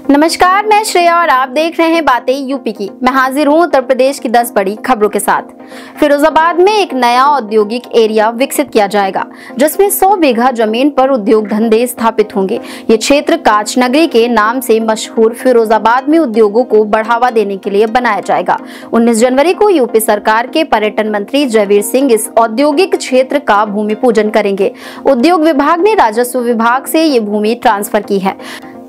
नमस्कार, मैं श्रेया और आप देख रहे हैं बातें यूपी की। मैं हाजिर हूं उत्तर प्रदेश की 10 बड़ी खबरों के साथ। फिरोजाबाद में एक नया औद्योगिक एरिया विकसित किया जाएगा, जिसमें 100 बीघा जमीन पर उद्योग धंधे स्थापित होंगे। ये क्षेत्र कांच नगरी के नाम से मशहूर फिरोजाबाद में उद्योगों को बढ़ावा देने के लिए बनाया जाएगा। 19 जनवरी को यूपी सरकार के पर्यटन मंत्री जयवीर सिंह इस औद्योगिक क्षेत्र का भूमि पूजन करेंगे। उद्योग विभाग ने राजस्व विभाग से ये भूमि ट्रांसफर की है।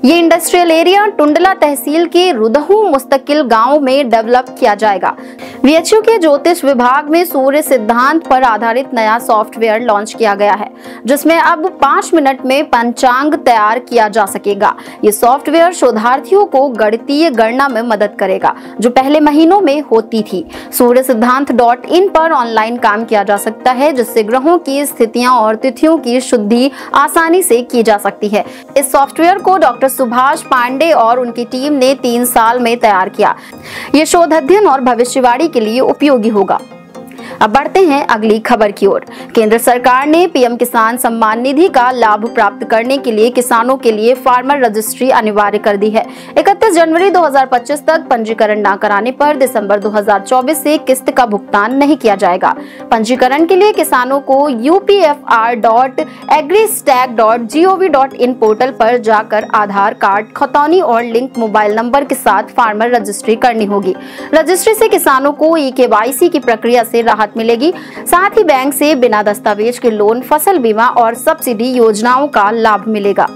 ये इंडस्ट्रियल एरिया टुंडला तहसील के रुदहू मुस्तकिल गांव में डेवलप किया जाएगा। वीएचयू के ज्योतिष विभाग में सूर्य सिद्धांत पर आधारित नया सॉफ्टवेयर लॉन्च किया गया है, जिसमें अब 5 मिनट में पंचांग तैयार किया जा सकेगा। ये सॉफ्टवेयर शोधार्थियों को गणितीय गणना में मदद करेगा, जो पहले महीनों में होती थी। सूर्य सिद्धांत.in पर ऑनलाइन काम किया जा सकता है, जिससे ग्रहों की स्थितियां और तिथियों की शुद्धि आसानी से की जा सकती है। इस सॉफ्टवेयर को डॉक्टर सुभाष पांडे और उनकी टीम ने 3 साल में तैयार किया। ये शोध अध्ययन और भविष्यवाणी के लिए उपयोगी होगा। अब बढ़ते हैं अगली खबर की ओर। केंद्र सरकार ने पीएम किसान सम्मान निधि का लाभ प्राप्त करने के लिए किसानों के लिए फार्मर रजिस्ट्री अनिवार्य कर दी है। 31 जनवरी 2025 तक पंजीकरण न कराने पर दिसंबर 2024 से किस्त का भुगतान नहीं किया जाएगा। पंजीकरण के लिए किसानों को upfr.agristack.gov.in पोर्टल पर जाकर आधार कार्ड, खतौनी और लिंक मोबाइल नंबर के साथ फार्मर रजिस्ट्री करनी होगी। रजिस्ट्री से किसानों को ई-केवाईसी की प्रक्रिया से राहत मिलेगी। साथ ही बैंक से बिना दस्तावेज के लोन, फसल बीमा और सब्सिडी योजनाओं का लाभ मिलेगा।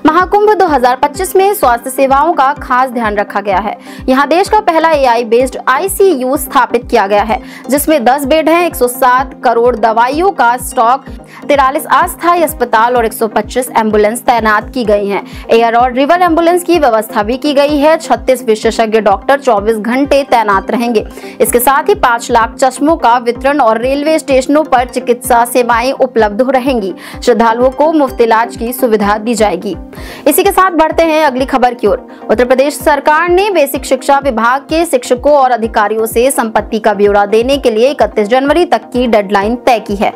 महाकुंभ 2025 में स्वास्थ्य सेवाओं का खास ध्यान रखा गया है। यहाँ देश का पहला AI बेस्ड ICU स्थापित किया गया है, जिसमें 10 बेड हैं, 107 करोड़ दवाइयों का स्टॉक, 43 अस्थायी अस्पताल और 125 एम्बुलेंस तैनात की गई हैं। एयर और रिवर एम्बुलेंस की व्यवस्था भी की गई है। 36 विशेषज्ञ डॉक्टर 24 घंटे तैनात रहेंगे। इसके साथ ही 5 लाख चश्मों का वितरण और रेलवे स्टेशनों पर चिकित्सा सेवाएं उपलब्ध रहेंगी। श्रद्धालुओं को मुफ्त इलाज की सुविधा दी जाएगी। इसी के साथ बढ़ते हैं अगली खबर की ओर। उत्तर प्रदेश सरकार ने बेसिक शिक्षा विभाग के शिक्षकों और अधिकारियों से संपत्ति का ब्यौरा देने के लिए 31 जनवरी तक की डेडलाइन तय की है।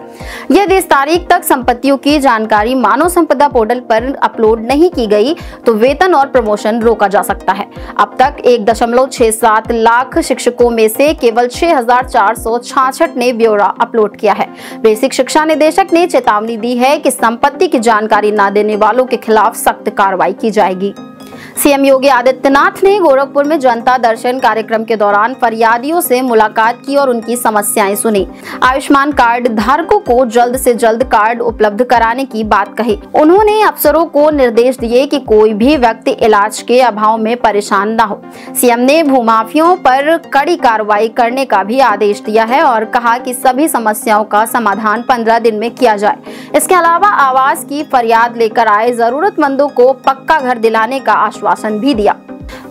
यदि इस तारीख तक संपत्तियों की जानकारी मानव संपदा पोर्टल पर अपलोड नहीं की गई तो वेतन और प्रमोशन रोका जा सकता है। अब तक 1.67 लाख शिक्षकों में से केवल 6,466 ने ब्यौरा अपलोड किया है। बेसिक शिक्षा निदेशक ने चेतावनी दी है कि संपत्ति की जानकारी न देने वालों के खिलाफ सख्त कार्रवाई की जाएगी। सीएम योगी आदित्यनाथ ने गोरखपुर में जनता दर्शन कार्यक्रम के दौरान फरियादियों से मुलाकात की और उनकी समस्याएं सुनी। आयुष्मान कार्ड धारकों को जल्द से जल्द कार्ड उपलब्ध कराने की बात कही। उन्होंने अफसरों को निर्देश दिए कि कोई भी व्यक्ति इलाज के अभाव में परेशान न हो। सीएम ने भूमाफियों पर कड़ी कार्रवाई करने का भी आदेश दिया है और कहा कि सभी समस्याओं का समाधान 15 दिन में किया जाए। इसके अलावा आवास की फरियाद लेकर आए जरूरतमंदों को पक्का घर दिलाने का आश्वासन भी दिया।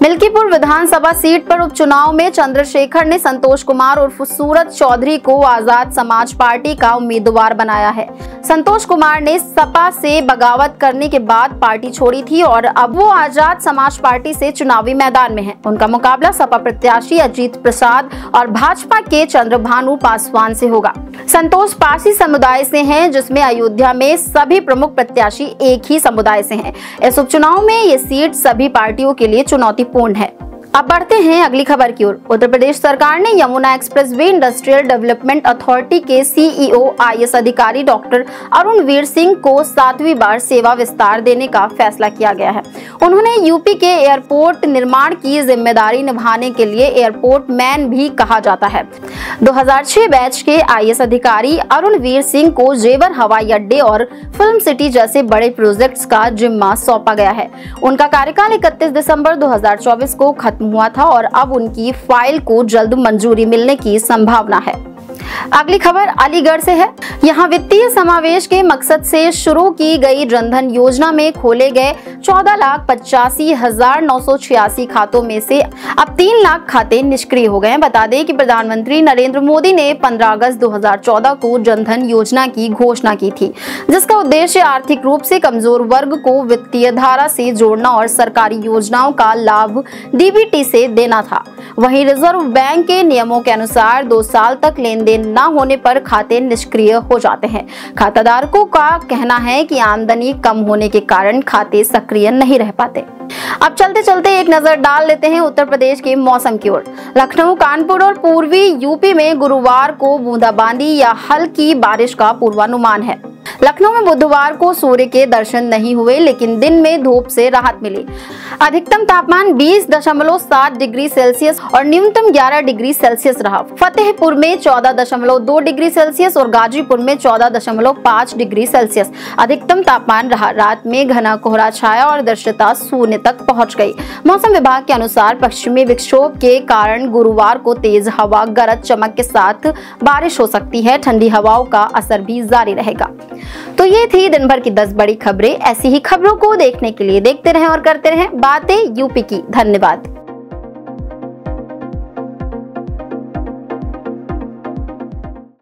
मिल्कीपुर विधानसभा सीट पर उपचुनाव में चंद्रशेखर ने संतोष कुमार उर्फ सूरज चौधरी को आजाद समाज पार्टी का उम्मीदवार बनाया है। संतोष कुमार ने सपा से बगावत करने के बाद पार्टी छोड़ी थी और अब वो आजाद समाज पार्टी से चुनावी मैदान में हैं। उनका मुकाबला सपा प्रत्याशी अजीत प्रसाद और भाजपा के चंद्रभानु पासवान से होगा। संतोष पारसी समुदाय से हैं, जिसमें अयोध्या में सभी प्रमुख प्रत्याशी एक ही समुदाय से हैं। इस उपचुनाव में ये सीट सभी पार्टियों के लिए चुनौतीपूर्ण है। अब बढ़ते हैं अगली खबर की ओर। उत्तर प्रदेश सरकार ने Yamuna expressway industrial development authority के CEO IAS अधिकारी डॉक्टर अरुणवीर सिंह को 7वीं बार सेवा विस्तार देने का फैसला किया गया है। उन्होंने यूपी के एयरपोर्ट निर्माण की जिम्मेदारी निभाने के लिए एयरपोर्ट मैन भी कहा जाता है। 2006 बैच के IAS अधिकारी अरुणवीर सिंह को जेवर हवाई अड्डे और फिल्म सिटी जैसे बड़े प्रोजेक्ट्स का जिम्मा सौंपा गया है। उनका कार्यकाल 31 दिसंबर 2024 को खत्म हुआ था और अब उनकी फाइल को जल्द मंजूरी मिलने की संभावना है। अगली खबर अलीगढ़ से है। यहाँ वित्तीय समावेश के मकसद से शुरू की गई जनधन योजना में खोले गए 14,85,986 खातों में से अब 3 लाख खाते निष्क्रिय हो गए हैं। बता दें कि प्रधानमंत्री नरेंद्र मोदी ने 15 अगस्त 2014 को जनधन योजना की घोषणा की थी, जिसका उद्देश्य आर्थिक रूप से कमजोर वर्ग को वित्तीय धारा से जोड़ना और सरकारी योजनाओं का लाभ DBT से देना था। वहीं रिजर्व बैंक के नियमों के अनुसार 2 साल तक लेन देन न होने पर खाते निष्क्रिय हो जाते हैं। खाताधारकों का कहना है कि आमदनी कम होने के कारण खाते सक्रिय नहीं रह पाते। अब चलते चलते एक नजर डाल लेते हैं उत्तर प्रदेश के मौसम की ओर। लखनऊ, कानपुर और पूर्वी यूपी में गुरुवार को बूंदाबांदी या हल्की बारिश का पूर्वानुमान है। लखनऊ में बुधवार को सूर्य के दर्शन नहीं हुए, लेकिन दिन में धूप से राहत मिली। अधिकतम तापमान 20.7 डिग्री सेल्सियस और न्यूनतम 11 डिग्री सेल्सियस रहा। फतेहपुर में 14.2 डिग्री सेल्सियस और गाजीपुर में 14.5 डिग्री सेल्सियस अधिकतम तापमान रहा। रात में घना कोहरा छाया और दृश्यता शून्य तक पहुंच गई। मौसम विभाग के अनुसार पश्चिमी विक्षोभ के कारण गुरुवार को तेज हवा, गरज चमक के साथ बारिश हो सकती है। ठंडी हवाओं का असर भी जारी रहेगा। तो ये थी दिन भर की 10 बड़ी खबरें। ऐसी ही खबरों को देखने के लिए देखते रहें और करते रहें बातें यूपी की। धन्यवाद।